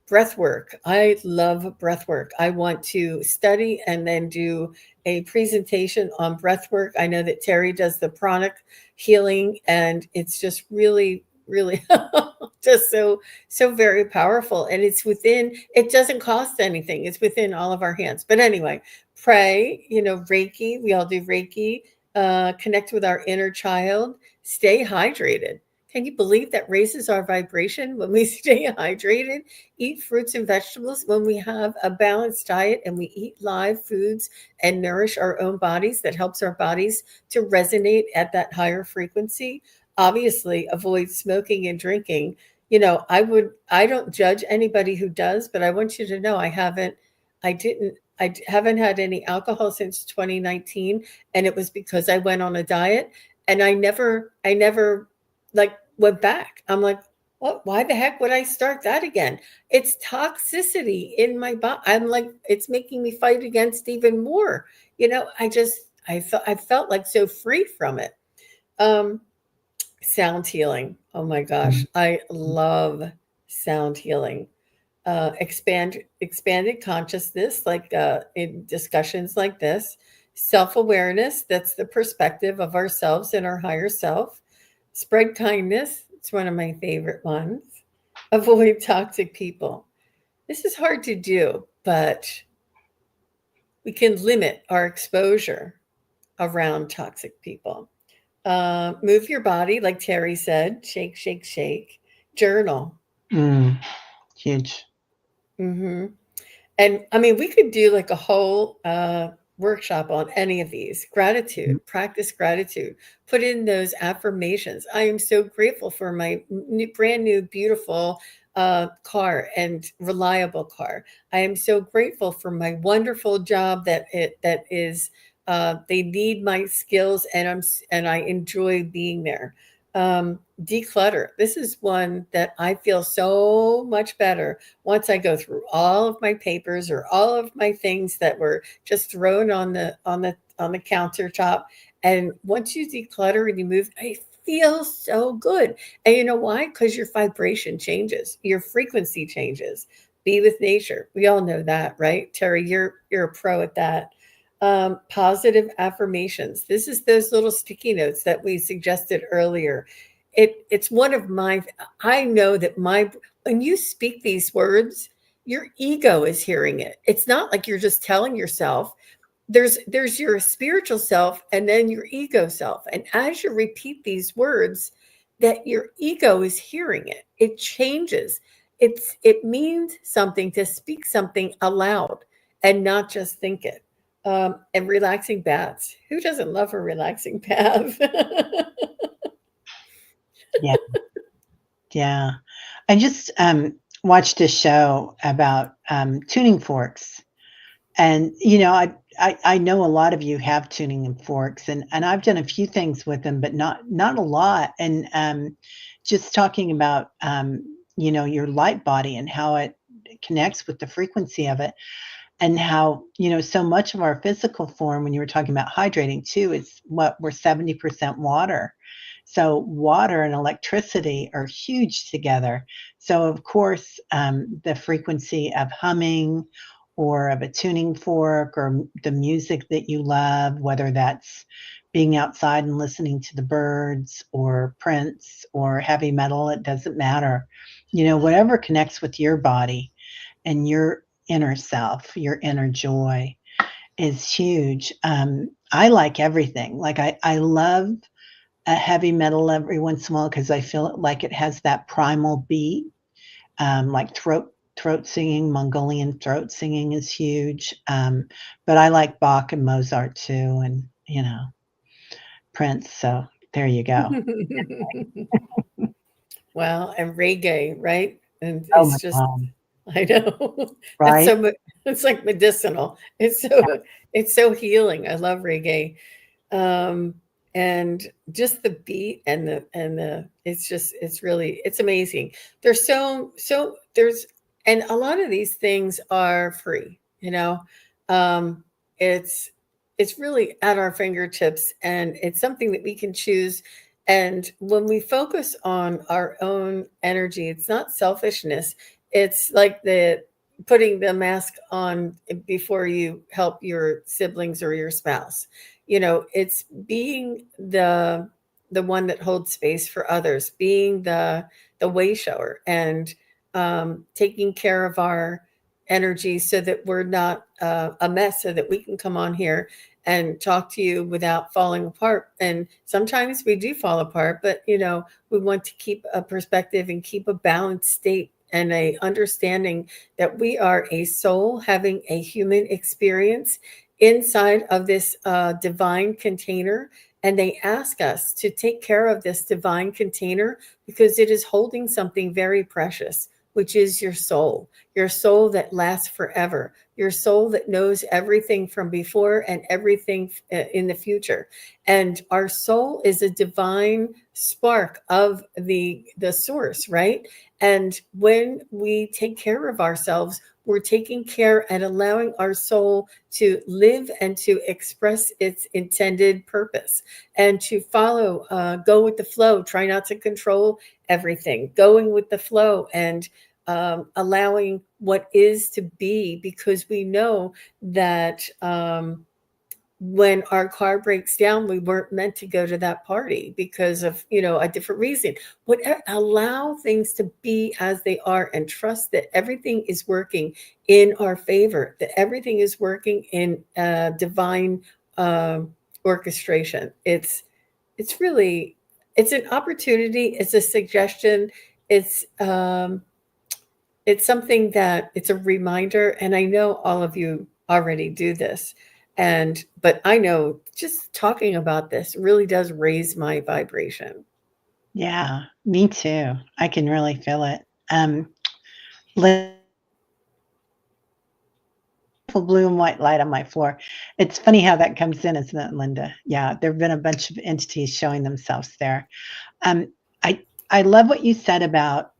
S2: Breath work. I love breath work. I want to study and then do a presentation on breath work. I know that Teri does the pranic healing, and it's just really, really just so very powerful. And it doesn't cost anything. It's within all of our hands. But anyway, pray, Reiki. We all do Reiki. Connect with our inner child. Stay hydrated. Can you believe that raises our vibration when we stay hydrated? Eat fruits and vegetables. When we have a balanced diet and we eat live foods and nourish our own bodies, that helps our bodies to resonate at that higher frequency. Obviously, avoid smoking and drinking. I don't judge anybody who does, but I want you to know I haven't had any alcohol since 2019, and it was because I went on a diet, and I never like went back. I'm like, what? Why the heck would I start that again? It's toxicity in my body. I'm like, it's making me fight against even more. I felt like so free from it. Um, Sound healing. Oh my gosh, I love sound healing. Expanded consciousness, like in discussions like this. Self-awareness, that's the perspective of ourselves and our higher self. Spread kindness, it's one of my favorite ones. Avoid toxic people. This is hard to do, but we can limit our exposure around toxic people. Move your body, like Teri said, shake, shake, shake. Journal.
S1: Mm, huge.
S2: Hmm. And I mean, we could do like a whole workshop on any of these. Gratitude, practice gratitude, put in those affirmations. I am so grateful for my brand new, beautiful car and reliable car. I am so grateful for my wonderful job that is. They need my skills, and I enjoy being there. Declutter. This is one that I feel so much better once I go through all of my papers or all of my things that were just thrown on the countertop. And once you declutter and you move, I feel so good. And you know why? Because your vibration changes, your frequency changes. Be with nature. We all know that, right? Teri, you're a pro at that. Positive affirmations. This is those little sticky notes that we suggested earlier. It's one of my. I know that when you speak these words, your ego is hearing it. It's not like you're just telling yourself. There's your spiritual self and then your ego self. And as you repeat these words, that your ego is hearing it. It changes. It means something to speak something aloud and not just think it. And relaxing baths. Who doesn't love a relaxing bath?
S1: Yeah. Yeah. I just watched a show about tuning forks. And I know a lot of you have tuning and forks, and I've done a few things with them, but not a lot. And just talking about your light body and how it connects with the frequency of it, and how so much of our physical form, when you were talking about hydrating too, is what we're 70% water. So water and electricity are huge together. So of course, the frequency of humming or of a tuning fork or the music that you love, whether that's being outside and listening to the birds or Prince or heavy metal, it doesn't matter. Whatever connects with your body and your inner self, your inner joy is huge. I like everything. Like I love a heavy metal every once in a while because I feel like it has that primal beat, like throat singing. Mongolian throat singing is huge, but I like Bach and Mozart too, and Prince. So there you go.
S2: Well, and reggae, right? And
S1: Oh my
S2: it's just,
S1: God!
S2: I know that's
S1: Right?
S2: so it's like medicinal. It's so healing. I love reggae. Um, and just the beat and the it's amazing. There's and a lot of these things are free, um, it's it's really at our fingertips, and it's something that we can choose. And when we focus on our own energy, it's not selfishness. It's like the putting the mask on before you help your siblings or your spouse. It's being the one that holds space for others, being the way shower, and taking care of our energy so that we're not a mess, so that we can come on here and talk to you without falling apart. And sometimes we do fall apart, but we want to keep a perspective and keep a balanced state and a understanding that we are a soul having a human experience inside of this divine container. And they ask us to take care of this divine container because it is holding something very precious, which is your soul that lasts forever, your soul that knows everything from before and everything in the future. And our soul is a divine spark of the source, right? And when we take care of ourselves, we're taking care and allowing our soul to live and to express its intended purpose and to follow, go with the flow, try not to control everything, going with the flow, and allowing what is to be, because we know that when our car breaks down, we weren't meant to go to that party because of a different reason. Whatever, allow things to be as they are and trust that everything is working in our favor, that everything is working in divine orchestration. It's really, it's an opportunity, it's a suggestion, it's something that it's a reminder. And I know all of you already do this, but I know just talking about this really does raise my vibration.
S1: Yeah, me too. I can really feel it. Blue and white light on my floor. It's funny how that comes in, isn't it, Linda? Yeah, there have been a bunch of entities showing themselves there. Um, I I love what you said about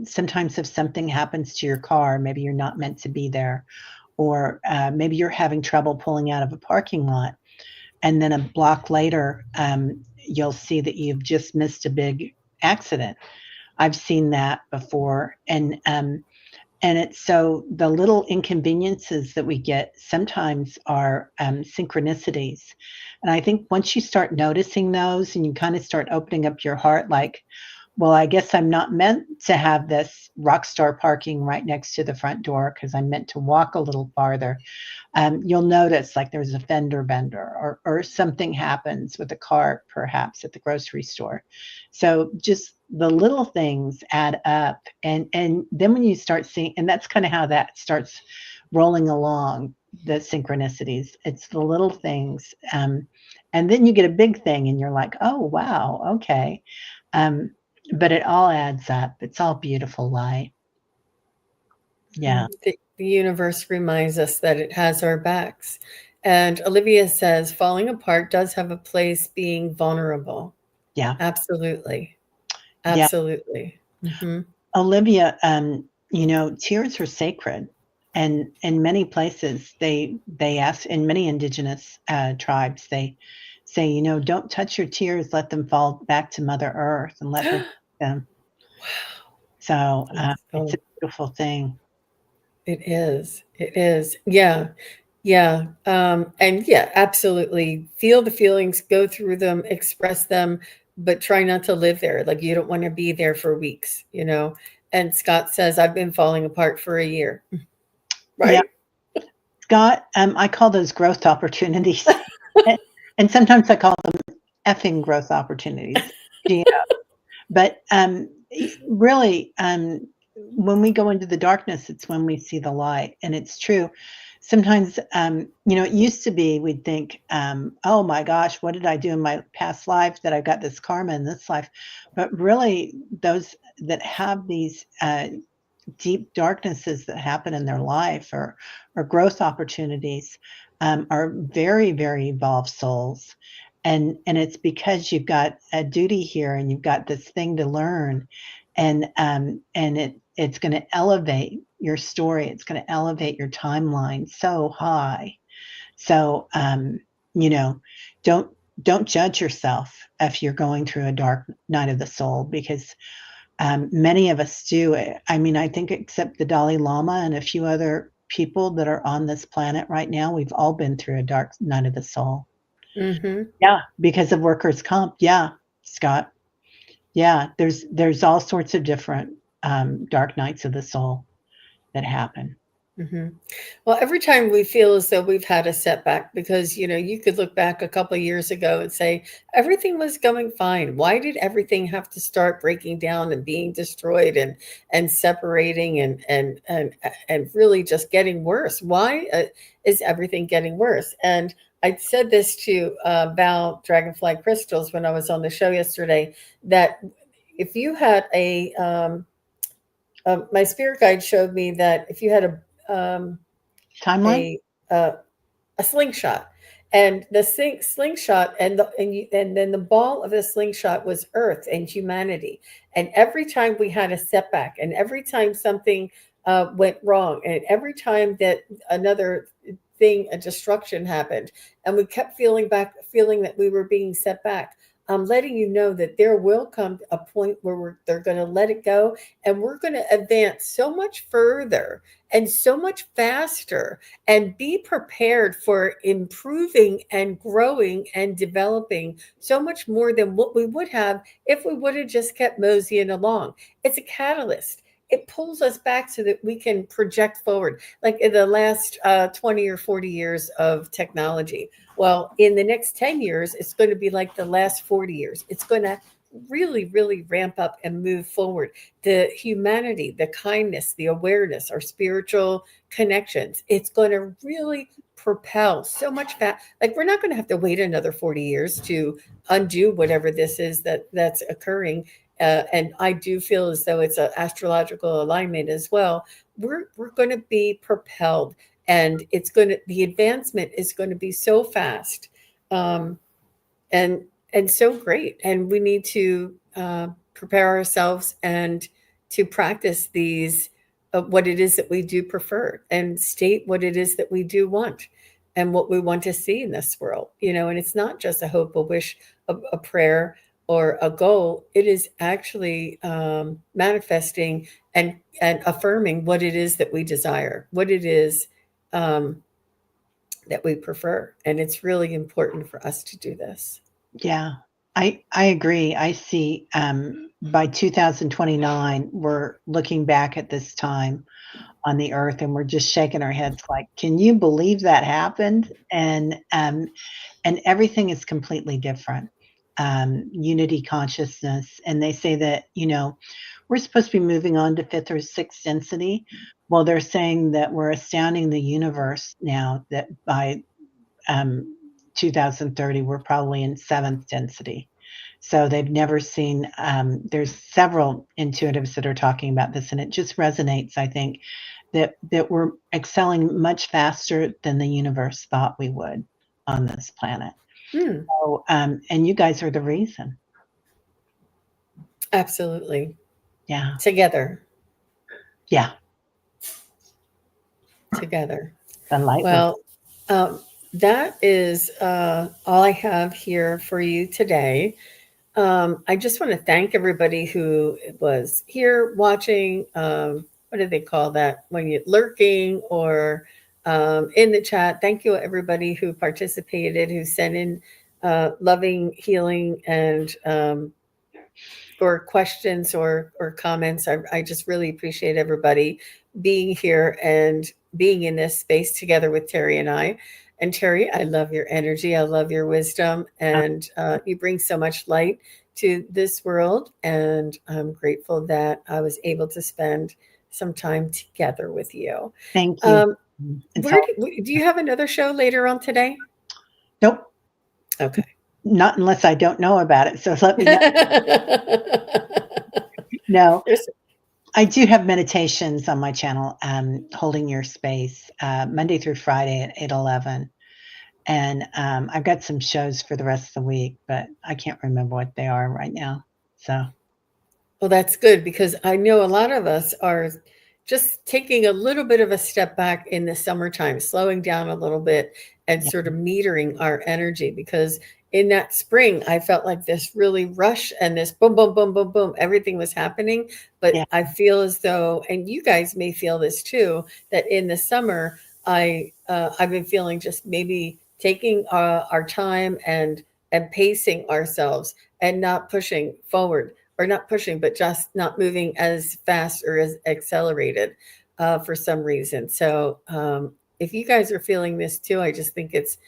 S1: sometimes if something happens to your car, maybe you're not meant to be there, or maybe you're having trouble pulling out of a parking lot, and then a block later, you'll see that you've just missed a big accident. I've seen that before, and it's so the little inconveniences that we get sometimes are synchronicities. And I think once you start noticing those and you kind of start opening up your heart, like, well, I guess I'm not meant to have this rock star parking right next to the front door because I'm meant to walk a little farther. You'll notice like there's a fender bender, or something happens with a cart, perhaps at the grocery store. So just the little things add up. And then when you start seeing, and that's kind of how that starts rolling along, the synchronicities, it's the little things. And then you get a big thing and you're like, oh, wow, okay. Um, but it all adds up. It's all beautiful light. Yeah.
S2: The universe reminds us that it has our backs. And Olivia says, falling apart does have a place being vulnerable.
S1: Yeah.
S2: Absolutely.
S1: Yeah.
S2: Absolutely. Hmm.
S1: Olivia, tears are sacred, and in many places they ask, in many indigenous tribes, they say, don't touch your tears, let them fall back to Mother Earth and let her take them. So it's a
S2: So
S1: beautiful thing.
S2: it is. It is. Yeah. Yeah. And yeah, absolutely. Feel the feelings, go through them, express them, but try not to live there. Like you don't want to be there for weeks. And Scott says, I've been falling apart for a year.
S1: Yeah,
S2: Right?
S1: Scott, I call those growth opportunities, and sometimes I call them effing growth opportunities. But really, when we go into the darkness, it's when we see the light. And it's true. Sometimes, it used to be we'd think, oh my gosh, what did I do in my past life that I got this karma in this life? But really, those that have these deep darknesses that happen in their life or growth opportunities are very, very evolved souls. And it's because you've got a duty here and you've got this thing to learn, and it's going to elevate your story. It's going to elevate your timeline so high. So don't don't judge yourself if you're going through a dark night of the soul, because many of us do. I mean, I think except the Dalai Lama and a few other people that are on this planet right now, we've all been through a dark night of the soul.
S2: Mm-hmm.
S1: Yeah, because of workers' comp. Yeah, Scott. Yeah, there's all sorts of different dark nights of the soul that happen.
S2: Mm-hmm. Well, every time we feel as though we've had a setback, because you could look back a couple of years ago and say everything was going fine. Why did everything have to start breaking down and being destroyed and separating and really just getting worse? Why is everything getting worse? And I said this to Val Dragonfly Crystals when I was on the show yesterday, that if you had my spirit guide showed me that if you had
S1: Timeline?
S2: a uh, a slingshot, and the slingshot and then the ball of the slingshot was Earth and humanity, and every time we had a setback, and every time something went wrong, and every time that another thing, a destruction happened, and we kept feeling that we were being set back. I'm letting you know that there will come a point where they're going to let it go, and we're going to advance so much further and so much faster, and be prepared for improving and growing and developing so much more than what we would have if we would have just kept moseying along. It's a catalyst. It pulls us back so that we can project forward. Like in the last 20 or 40 years of technology, well, in the next 10 years, it's going to be like the last 40 years. It's going to really, really ramp up and move forward. The humanity, the kindness, the awareness, our spiritual connections, it's going to really propel so much fast. Like, we're not going to have to wait another 40 years to undo whatever this is that's occurring. And I do feel as though it's an astrological alignment as well. We're going to be propelled, and the advancement is going to be so fast, and so great. And we need to prepare ourselves and to practice these what it is that we do prefer, and state what it is that we do want and what we want to see in this world. And it's not just a hope, a wish, a prayer, or a goal. It is actually manifesting and affirming what it is that we desire, what it is that we prefer. And it's really important for us to do this.
S1: Yeah, I agree. I see by 2029, we're looking back at this time on the earth and we're just shaking our heads like, can you believe that happened? And everything is completely different. Unity consciousness. And they say that, we're supposed to be moving on to fifth or sixth density. Well, they're saying that we're astounding the universe now, that by 2030, we're probably in seventh density. So they've never seen, there's several intuitives that are talking about this, and it just resonates, I think, that we're excelling much faster than the universe thought we would on this planet. So, and you guys are the reason.
S2: Absolutely.
S1: Yeah.
S2: Together.
S1: Yeah.
S2: Together.
S1: Well,
S2: that is all I have here for you today. I just want to thank everybody who was here watching. What do they call that when you're lurking or in the chat? Thank you, everybody who participated, who sent in loving, healing, and or questions or comments. I just really appreciate everybody being here and being in this space together with Teri and I. And Teri, I love your energy. I love your wisdom. And you bring so much light to this world. And I'm grateful that I was able to spend some time together with you.
S1: Thank you. It's all,
S2: Do you have another show later on today?
S1: nope,
S2: Okay.
S1: not unless I don't know about it. So let me know. No, I do have meditations on my channel, holding your space, Monday through Friday at 8:11. And I've got some shows for the rest of the week, but I can't remember what they are right now. So,
S2: well, that's good because I know a lot of us are just taking a little bit of a step back in the summertime, slowing down a little bit and
S1: yeah,
S2: sort of metering our energy because in that spring, I felt like this really rush and this boom, boom, boom, boom, boom, everything was happening. But
S1: yeah,
S2: I feel as though, and you guys may feel this too, that in the summer, I've been feeling just maybe taking our time and pacing ourselves and not pushing forward or not pushing, but just not moving as fast or as accelerated for some reason. So if you guys are feeling this too, I just think it's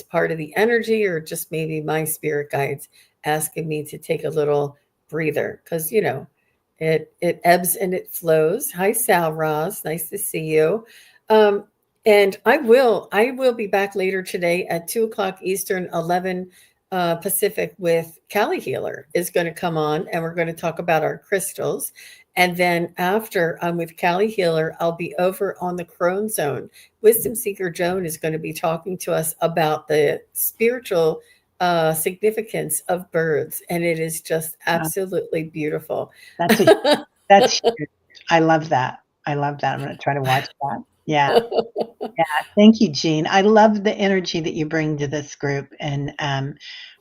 S2: part of the energy, or just maybe my spirit guides asking me to take a little breather because it ebbs and it flows. Hi, Sal Ross, nice to see you. And I will be back later today at 2 o'clock Eastern, 11 Pacific with Callie Healer is going to come on and we're going to talk about our crystals. And then after I'm with Callie Healer, I'll be over on the Crone Zone. Wisdom Seeker Joan is going to be talking to us about the spiritual significance of birds. And it is just absolutely beautiful.
S1: that's a, that's huge. I love that. I love that. I'm going to try to watch that. Yeah. Yeah. Thank you, Jean. I love the energy that you bring to this group and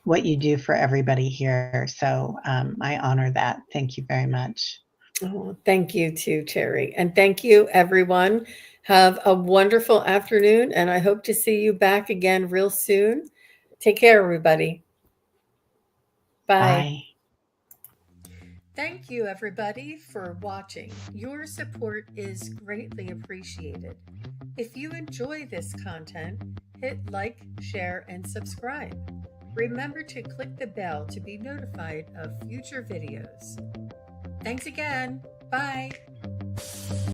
S1: what you do for everybody here. So I honor that. Thank you very much.
S2: Oh, thank you too, Teri. And thank you, everyone. Have a wonderful afternoon, and I hope to see you back again real soon. Take care, everybody. Bye.
S1: Bye.
S2: Thank you, everybody, for watching. Your support is greatly appreciated. If you enjoy this content, hit like, share, and subscribe. Remember to click the bell to be notified of future videos. Thanks again. Bye.